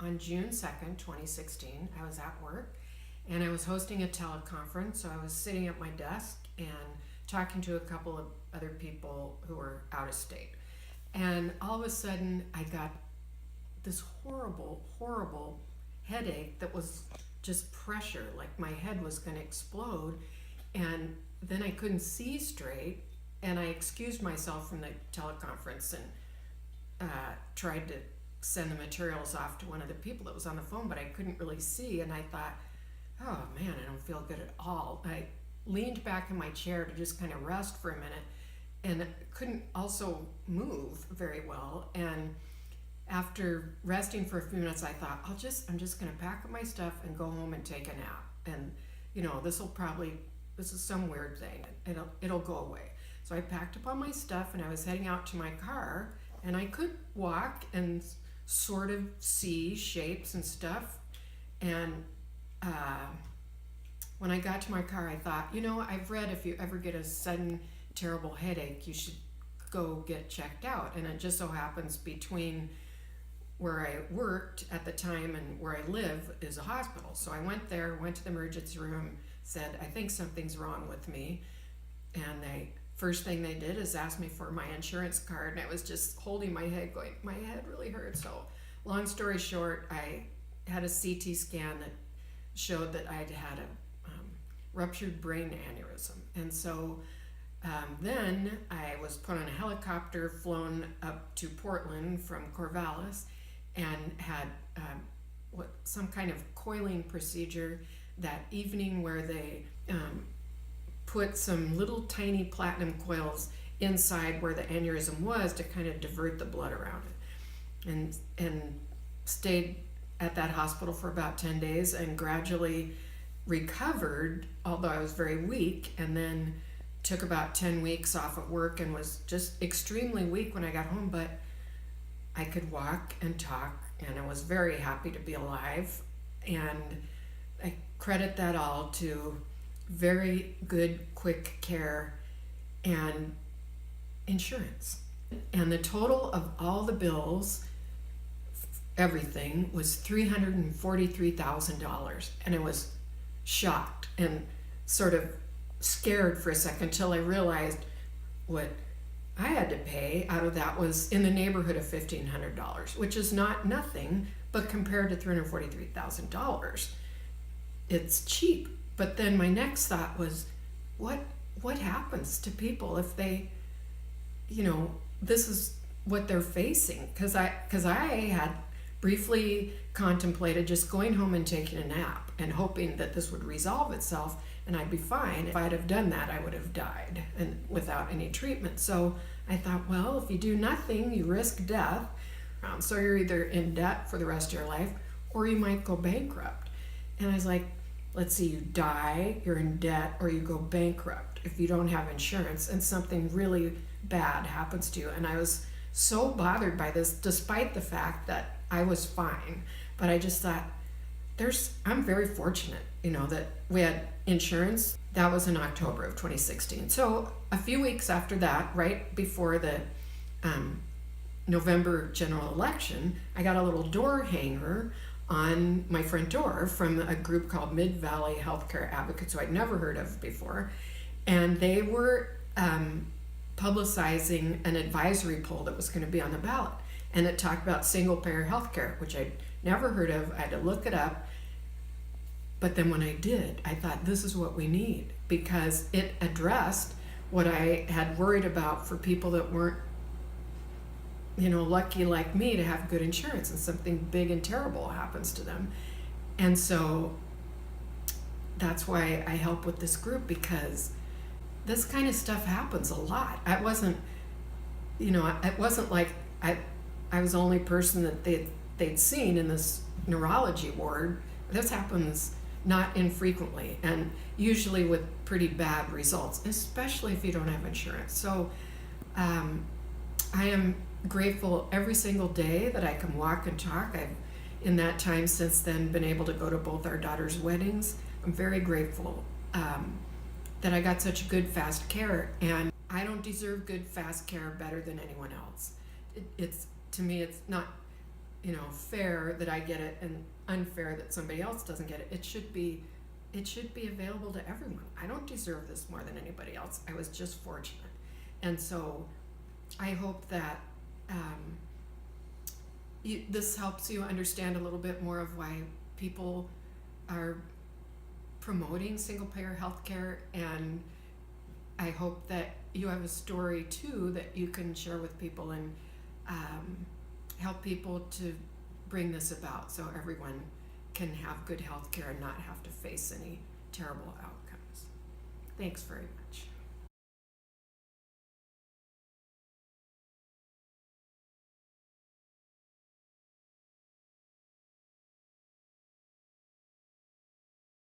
on June 2nd, 2016. I was at work and I was hosting a teleconference, so I was sitting at my desk and talking to a couple of other people who were out of state. And all of a sudden, I got this horrible headache that was just pressure, like my head was going to explode. And then I couldn't see straight, and I excused myself from the teleconference and tried to send the materials off to one of the people that was on the phone, but I couldn't really see. And I thought, oh man, I don't feel good at all. I leaned back in my chair to just kind of rest for a minute, and couldn't also move very well. And after resting for a few minutes, I thought, I'm just going to pack up my stuff and go home and take a nap. And this is some weird thing. It'll go away. So I packed up all my stuff and I was heading out to my car, and I could walk and sort of see shapes and stuff. And when I got to my car, I thought, I've read if you ever get a sudden terrible headache, you should go get checked out. And it just so happens between where I worked at the time and where I live is a hospital. So I went there, went to the emergency room, said, I think something's wrong with me. And first thing they did is ask me for my insurance card, and I was just holding my head going, my head really hurts. So long story short, I had a CT scan that showed that I'd had a ruptured brain aneurysm. And so then I was put on a helicopter, flown up to Portland from Corvallis, and had some kind of coiling procedure that evening where they put some little tiny platinum coils inside where the aneurysm was to kind of divert the blood around it. And stayed at that hospital for about 10 days and gradually recovered, although I was very weak, and then took about 10 weeks off of work and was just extremely weak when I got home, but I could walk and talk, and I was very happy to be alive. And I credit that all to very good, quick care and insurance. And the total of all the bills, everything, was $343,000. And I was shocked and sort of scared for a second until I realized what I had to pay out of that was in the neighborhood of $1,500, which is not nothing, but compared to $343,000, it's cheap. But then my next thought was, what happens to people if they, this is what they're facing? Because I had briefly contemplated just going home and taking a nap and hoping that this would resolve itself and I'd be fine. If I'd have done that, I would have died and without any treatment. So I thought, well, if you do nothing, you risk death. So you're either in debt for the rest of your life or you might go bankrupt. And I was like, let's see, you die, you're in debt, or you go bankrupt if you don't have insurance and something really bad happens to you. And I was so bothered by this, despite the fact that I was fine. But I just thought, I'm very fortunate, that we had insurance. That was in October of 2016. So a few weeks after that, right before the November general election, I got a little door hanger on my front door from a group called Mid-Valley Healthcare Advocates, who I'd never heard of before. And they were publicizing an advisory poll that was going to be on the ballot. And it talked about single-payer healthcare, which I'd never heard of. I had to look it up. But then when I did, I thought, this is what we need, because it addressed what I had worried about for people that weren't, lucky like me to have good insurance and something big and terrible happens to them. And so that's why I help with this group, because this kind of stuff happens a lot. It wasn't like I was the only person that they'd seen in this neurology ward. This happens not infrequently, and usually with pretty bad results, especially if you don't have insurance. So I am grateful every single day that I can walk and talk. I've, in that time since then, been able to go to both our daughters' weddings. I'm very grateful that I got such good, fast care, and I don't deserve good, fast care better than anyone else. To me, it's not fair that I get it and unfair that somebody else doesn't get it. It should be available to everyone. I don't deserve this more than anybody else. I was just fortunate. And so I hope that this helps you understand a little bit more of why people are promoting single payer healthcare, and I hope that you have a story too that you can share with people and help people to bring this about so everyone can have good health care and not have to face any terrible outcomes. Thanks very much.